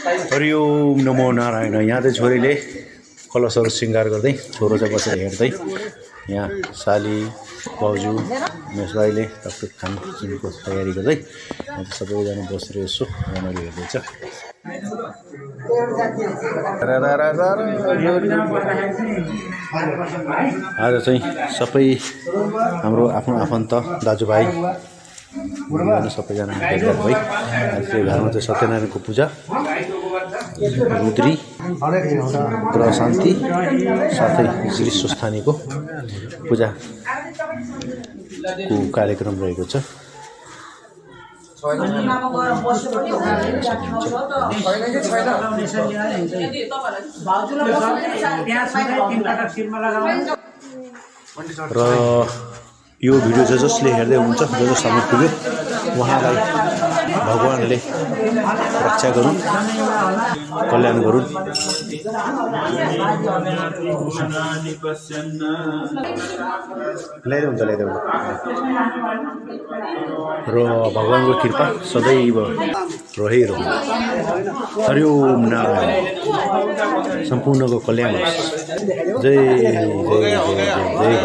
हरिओम नमो नारायण। यहाँ चाहिँ छोरीले कलशहरू श्रृङ्गार गर्दै छोरो चाहिँ बसेर हेर्दै यहाँ साली बाउजू मेसबाईले टक्क खानपिनको तयारी गर्दै यहाँ चाहिँ सबैजना बसेर यसो राम्ररी हेर्दैछ। आज चाहिँ सबै हाम्रो आफ्नो आफन्त दाजुभाइ सबैजना भेटघाट भई आज चाहिँ घरमा चाहिँ सत्यनारायणको पूजा, रुद्री, ग्रह शान्ति साथै श्री स्वस्थानीको पूजाको कार्यक्रम रहेको छ। र यो भिडियो जसले हेर्दै हुनुहुन्छ, जससम्म पुग्यो उहाँलाई भगवानले रक्षा गरून्, कल्याण गरून्। ल्याइदेऊ र भगवानको कृपा सदैव रहिरहनु। हरिओम नारायण। सम्पूर्णको कल्याण होस्। जय जय जय जय।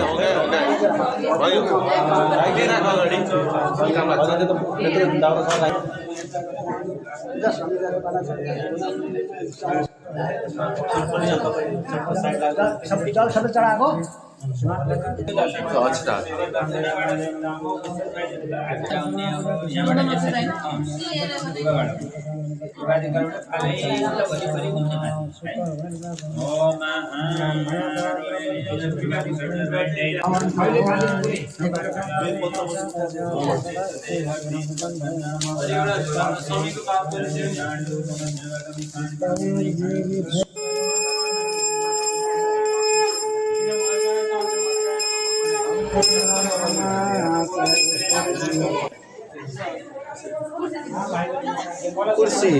कुर्सी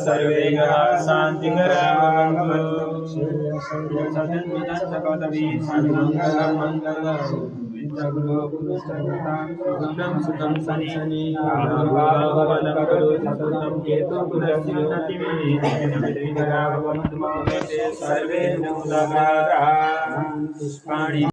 सर्वे